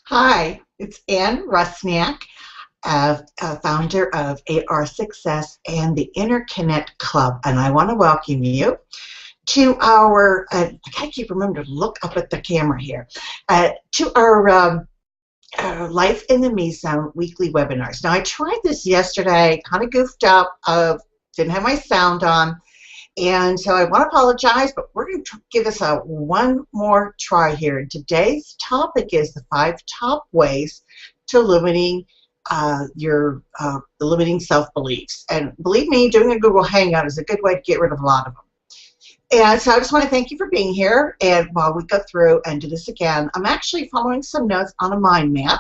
Hi, it's Ann Rusnak, founder of AR Success and the Interconnect Club, and I want to welcome you to our, I gotta keep remembering to look up at the camera here, to our Life in the Me Zone weekly webinars. Now, I tried this yesterday, kind of goofed up, didn't have my sound on, and so I want to apologize, but we're going to give this a one more try here. And today's topic is the 5 top ways to limiting your limiting self-beliefs. And believe me, doing a Google Hangout is a good way to get rid of a lot of them. And so I just want to thank you for being here. And while we go through and do this again, I'm actually following some notes on a mind map.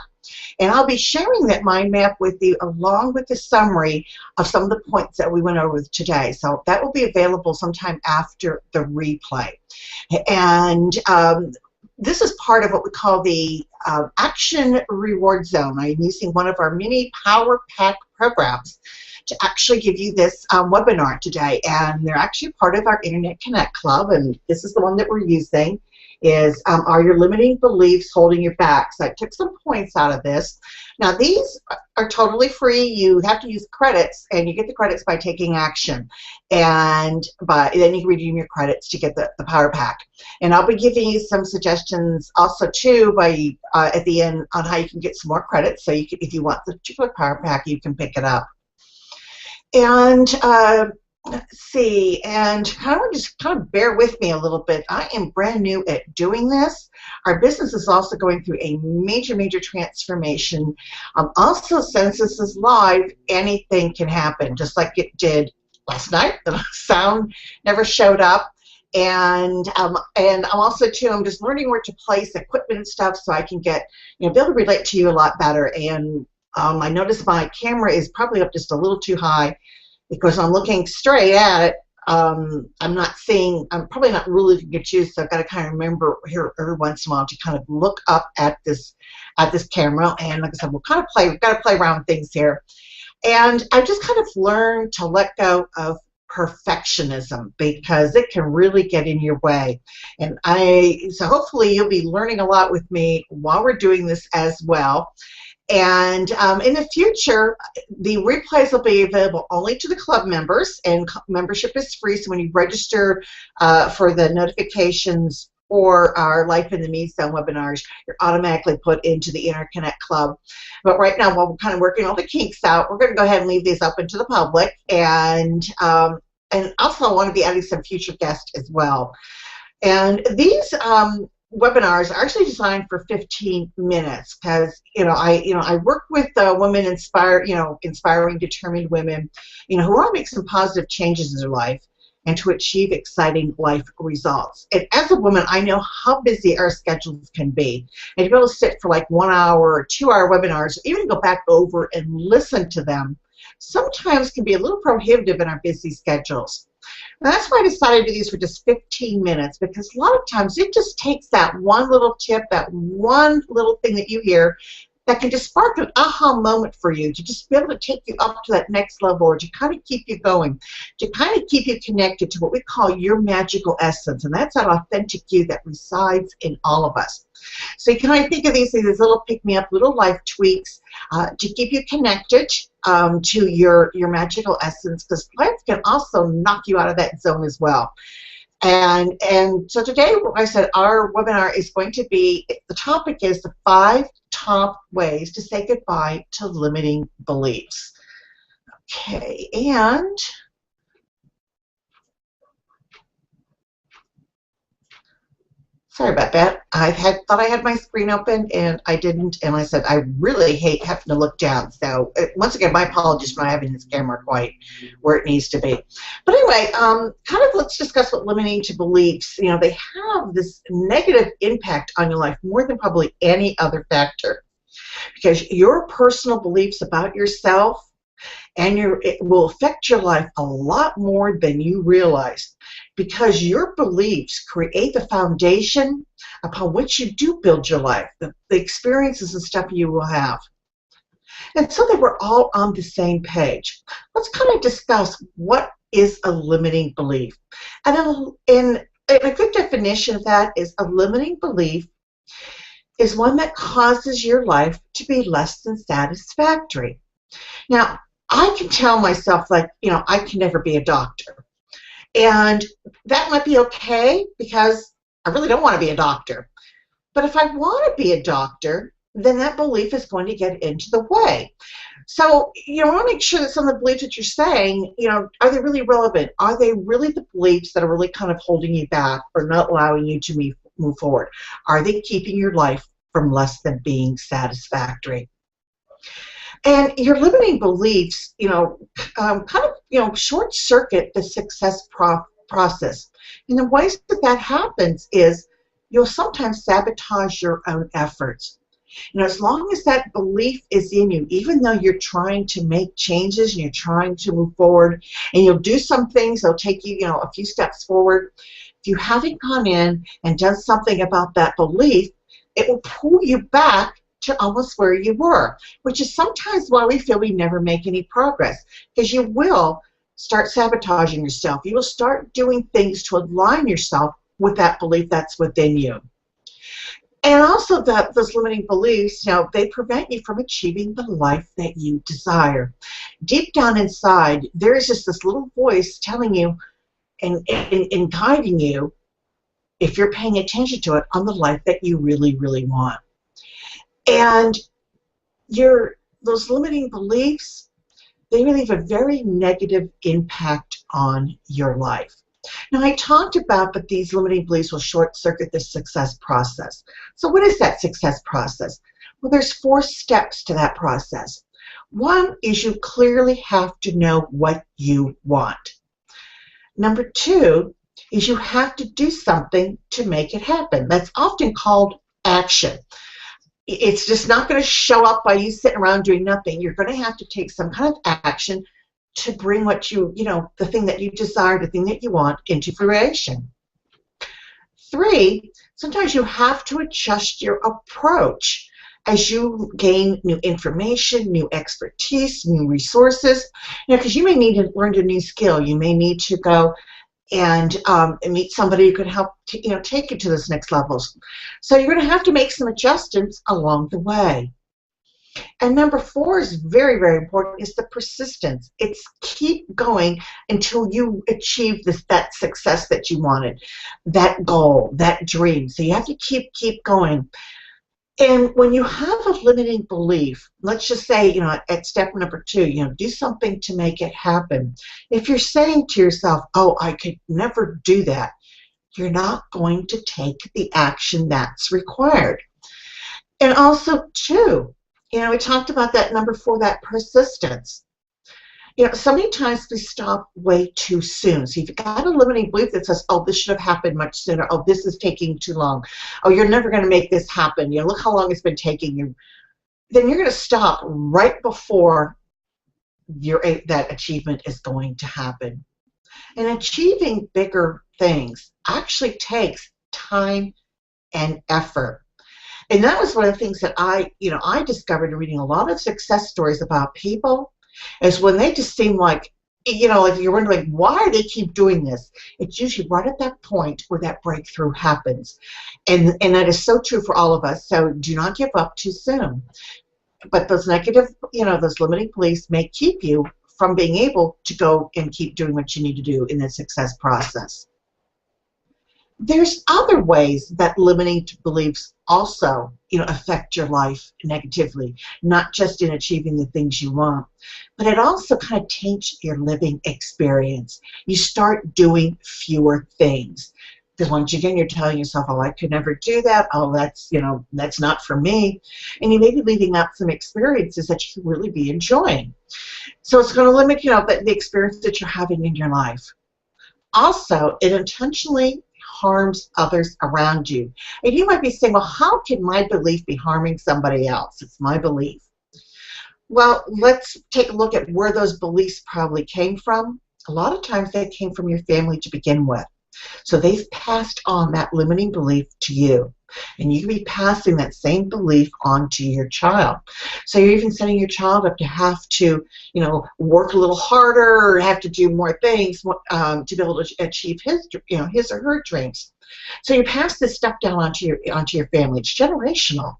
And I'll be sharing that mind map with you along with the summary of some of the points that we went over today. So that will be available sometime after the replay. And this is part of what we call the Action Reward Zone. I'm using one of our mini Power Pack programs to actually give you this webinar today. And they're actually part of our Internet Connect Club, and this is the one that we're using. Are your limiting beliefs holding you back? So I took some points out of this. Now these are totally free. You have to use credits, and you get the credits by taking action, and then you can redeem your credits to get the Power Pack. And I'll be giving you some suggestions also too at the end on how you can get some more credits. So you can, if you want the particular Power Pack, you can pick it up. And let's see, and just kind of bear with me a little bit. I am brand new at doing this. Our business is also going through a major transformation. Also, since this is live, anything can happen, just like it did last night. The sound never showed up. And I'm also too, I'm just learning where to place equipment and stuff so I can get, be able to relate to you a lot better. And I noticed my camera is probably up just a little too high because I'm looking straight at it. I'm probably not really looking at you, so I've got to kind of remember here every once in a while to kind of look up at this camera. And like I said, we've got to play around with things here. And I just kind of learned to let go of perfectionism because it can really get in your way. And so hopefully you'll be learning a lot with me while we're doing this as well. And in the future, the replays will be available only to the club members, and membership is free. So when you register for the notifications for our Life in the Me Zone webinars, you're automatically put into the Interconnect Club. But right now, while we're kind of working all the kinks out, we're going to go ahead and leave these open to the public. And also, I want to be adding some future guests as well. And these webinars are actually designed for 15 minutes because I work with women inspiring determined women who want to make some positive changes in their life and to achieve exciting life results. And as a woman, I know how busy our schedules can be, and to be able to sit for like 1 hour or 2 hour webinars, or even go back over and listen to them, sometimes can be a little prohibitive in our busy schedules. And that's why I decided to do these for just 15 minutes, because a lot of times it just takes that one little tip, that one little thing that you hear that can just spark an aha moment for you to just be able to take you up to that next level, or to kind of keep you going, to kind of keep you connected to what we call your magical essence. And that's that authentic you that resides in all of us. So you can kind of think of these as little pick-me-up, little life tweaks to keep you connected to your magical essence, because life can also knock you out of that zone as well. And so today, like I said, our webinar is going to be, the topic is the 5 top ways to say goodbye to limiting beliefs. Okay, and sorry about that. Thought I had my screen open and I didn't, and I said I really hate having to look down. So once again, my apologies for not having this camera quite where it needs to be. But anyway, kind of let's discuss what limiting to beliefs. They have this negative impact on your life more than probably any other factor, because your personal beliefs about yourself it will affect your life a lot more than you realize, because your beliefs create the foundation upon which you do build your life, the experiences and stuff you will have. And so that we're all on the same page, let's kind of discuss what is a limiting belief. And a good definition of that is a limiting belief is one that causes your life to be less than satisfactory. Now, I can tell myself, like, I can never be a doctor. And that might be okay because I really don't want to be a doctor. But if I want to be a doctor, then that belief is going to get into the way. So, you want to make sure that some of the beliefs that you're saying, are they really relevant? Are they really the beliefs that are really kind of holding you back or not allowing you to move forward? Are they keeping your life from less than being satisfactory? And your limiting beliefs, short circuit the success process. And the ways that happens is you'll sometimes sabotage your own efforts. As long as that belief is in you, even though you're trying to make changes and you're trying to move forward, and you'll do some things, they'll take you, a few steps forward. If you haven't gone in and done something about that belief, it will pull you back to almost where you were, which is sometimes why we feel we never make any progress, because you will start sabotaging yourself. You will start doing things to align yourself with that belief that's within you. And also those limiting beliefs, they prevent you from achieving the life that you desire. Deep down inside, there is just this little voice telling you and guiding you, if you're paying attention to it, on the life that you really, really want. And those limiting beliefs, they really have a very negative impact on your life. Now, I talked about that these limiting beliefs will short-circuit the success process. So what is that success process? Well, there's 4 steps to that process. One is you clearly have to know what you want. Number 2 is you have to do something to make it happen. That's often called action. It's just not going to show up by you sitting around doing nothing. You're going to have to take some kind of action to bring what the thing that you desire, the thing that you want, into fruition. 3, sometimes you have to adjust your approach as you gain new information, new expertise, new resources. Because you may need to learn a new skill. You may need to go and meet somebody who can help take you to this next level. So you're going to have to make some adjustments along the way. And number 4 is very, very important, is the persistence. It's keep going until you achieve that success that you wanted, that goal, that dream. So you have to keep going. And when you have a limiting belief, let's just say, at step number 2, do something to make it happen. If you're saying to yourself, oh, I could never do that, you're not going to take the action that's required. And also, too, we talked about that number 4, that persistence. So many times we stop way too soon. So if you've got a limiting belief that says, oh, this should have happened much sooner. Oh, this is taking too long. Oh, you're never going to make this happen. Look how long it's been taking you. Then you're going to stop right before that achievement is going to happen. And achieving bigger things actually takes time and effort. And that was one of the things that I discovered in reading a lot of success stories about people, is when they just seem like, like you're wondering, why do they keep doing this? It's usually right at that point where that breakthrough happens. And that is so true for all of us. So do not give up too soon. But those negative, those limiting beliefs may keep you from being able to go and keep doing what you need to do in the success process. There's other ways that limiting beliefs also, affect your life negatively, not just in achieving the things you want, but it also kind of taints your living experience. You start doing fewer things. Because once again, you're telling yourself, oh, I could never do that. Oh, that's not for me. And you may be leaving out some experiences that you could really be enjoying. So it's going to limit, the experience that you're having in your life. Also, it intentionally harms others around you. And you might be saying, well, how can my belief be harming somebody else? It's my belief. Well, let's take a look at where those beliefs probably came from. A lot of times they came from your family to begin with. So they've passed on that limiting belief to you. And you can be passing that same belief on to your child. So you're even setting your child up to have to, work a little harder or have to do more things to be able to achieve his or her dreams. So you pass this stuff down onto your family. It's generational.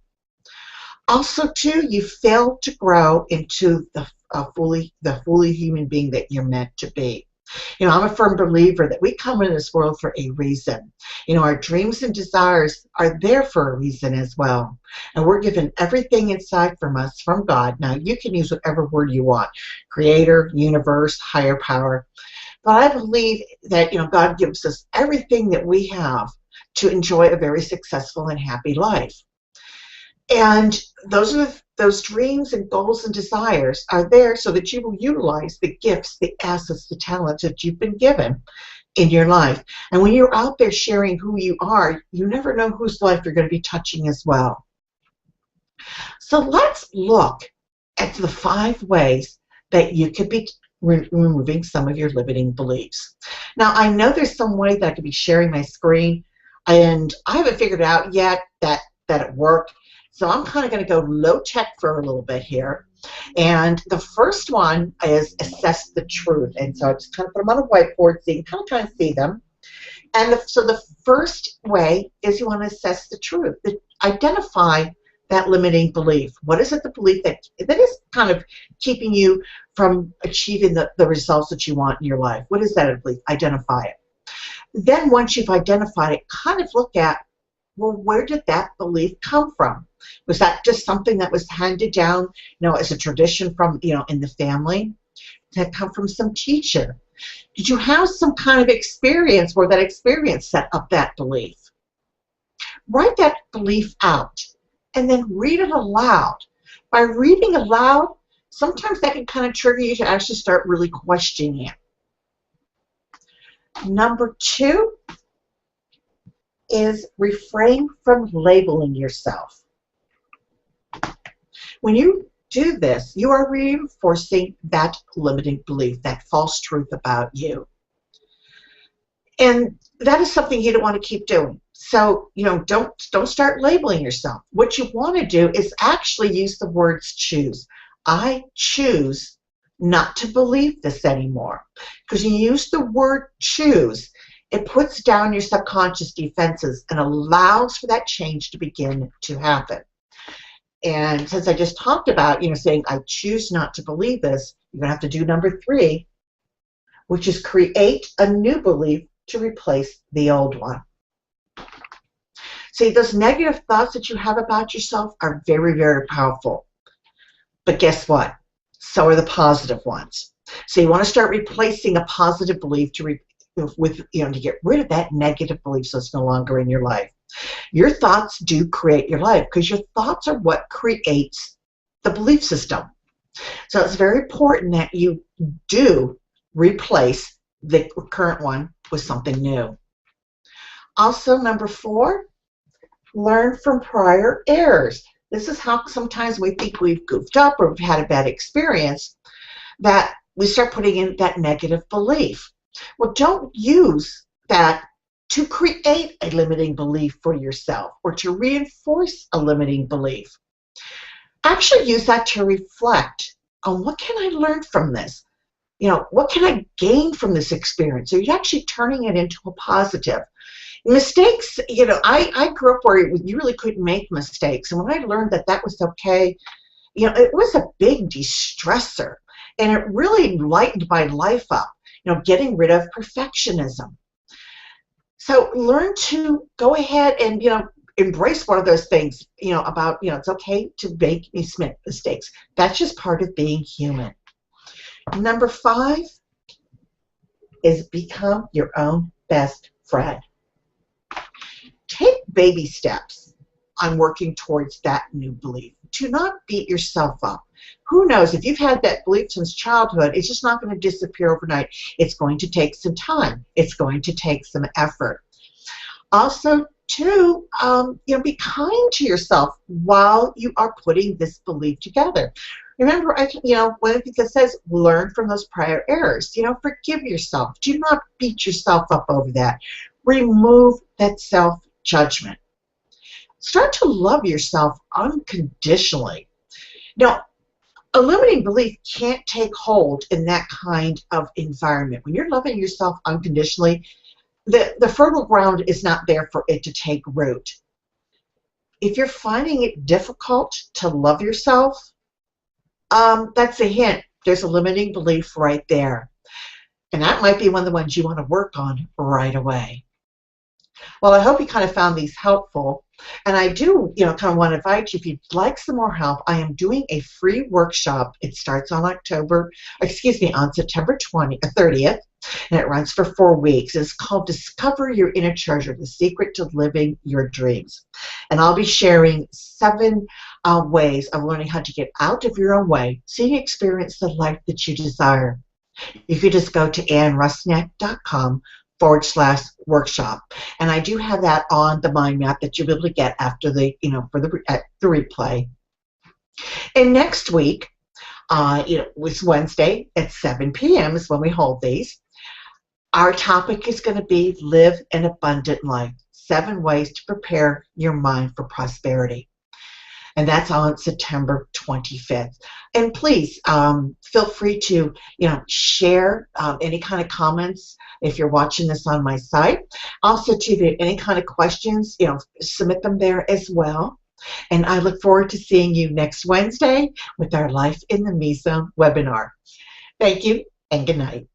Also, too, you fail to grow into the fully human being that you're meant to be. I'm a firm believer that we come into this world for a reason. Our dreams and desires are there for a reason as well. And we're given everything inside from us, from God. Now, you can use whatever word you want, creator, universe, higher power. But I believe that, God gives us everything that we have to enjoy a very successful and happy life. And those dreams and goals and desires are there so that you will utilize the gifts, the assets, the talents that you've been given in your life. And when you're out there sharing who you are, you never know whose life you're going to be touching as well. So let's look at the 5 ways that you could be removing some of your limiting beliefs. Now, I know there's some way that I could be sharing my screen, and I haven't figured out yet that it worked. So I'm kind of going to go low tech for a little bit here. And the first one is assess the truth. And so I just kind of put them on a whiteboard so you can kind of see them. And so the first way is you want to assess the truth. Identify that limiting belief. What is it, the belief that is kind of keeping you from achieving the results that you want in your life? What is that belief? Identify it. Then once you've identified it, kind of look at, well, where did that belief come from? Was that just something that was handed down, as a tradition from, in the family? Did that come from some teacher? Did you have some kind of experience where that experience set up that belief? Write that belief out and then read it aloud. By reading aloud, sometimes that can kind of trigger you to actually start really questioning it. Number 2 is refrain from labeling yourself. When you do this, you are reinforcing that limiting belief, that false truth about you. And that is something you don't want to keep doing. So, don't start labeling yourself. What you want to do is actually use the words choose. I choose not to believe this anymore. Because you use the word choose, it puts down your subconscious defenses and allows for that change to begin to happen. And since I just talked about, saying I choose not to believe this, you're going to have to do number 3, which is create a new belief to replace the old one. See, those negative thoughts that you have about yourself are very, very powerful. But guess what? So are the positive ones. So you want to start replacing a positive belief to get rid of that negative belief so it's no longer in your life. Your thoughts do create your life because your thoughts are what creates the belief system. So it's very important that you do replace the current one with something new. Also, number 4, learn from prior errors. This is how sometimes we think we've goofed up or we've had a bad experience, that we start putting in that negative belief. Well, don't use that to create a limiting belief for yourself or to reinforce a limiting belief. Actually use that to reflect on, what can I learn from this? What can I gain from this experience? So you're actually turning it into a positive. Mistakes, I grew up where you really couldn't make mistakes. And when I learned that that was okay, it was a big de-stressor. And it really lightened my life up, getting rid of perfectionism. So learn to go ahead and, embrace one of those things, about, it's okay to make mistakes. That's just part of being human. Number 5 is become your own best friend. Take baby steps on working towards that new belief. Do not beat yourself up. Who knows, if you've had that belief since childhood, it's just not going to disappear overnight. It's going to take some time. It's going to take some effort. Also, too, be kind to yourself while you are putting this belief together. Remember, one of the things that says, learn from those prior errors. Forgive yourself. Do not beat yourself up over that. Remove that self-judgment. Start to love yourself unconditionally. Now, a limiting belief can't take hold in that kind of environment. When you're loving yourself unconditionally, the fertile ground is not there for it to take root. If you're finding it difficult to love yourself, that's a hint. There's a limiting belief right there. And that might be one of the ones you want to work on right away. Well, I hope you kind of found these helpful. And I do, kind of want to invite you, if you'd like some more help, I am doing a free workshop. It starts on on September 30th, and it runs for 4 weeks. It's called Discover Your Inner Treasure, The Secret to Living Your Dreams. And I'll be sharing 7 ways of learning how to get out of your own way so you experience the life that you desire. You could just go to annrusnak.com/workshop. And I do have that on the mind map that you'll be able to get after the, for the replay. And next week, it's Wednesday at 7 p.m. is when we hold these. Our topic is going to be Live an Abundant Life, 7 ways to prepare your mind for prosperity. And that's on September 25th. And please feel free to, share any kind of comments if you're watching this on my site. Also, to if you have any kind of questions, submit them there as well. And I look forward to seeing you next Wednesday with our Life in the Me Zone webinar. Thank you and good night.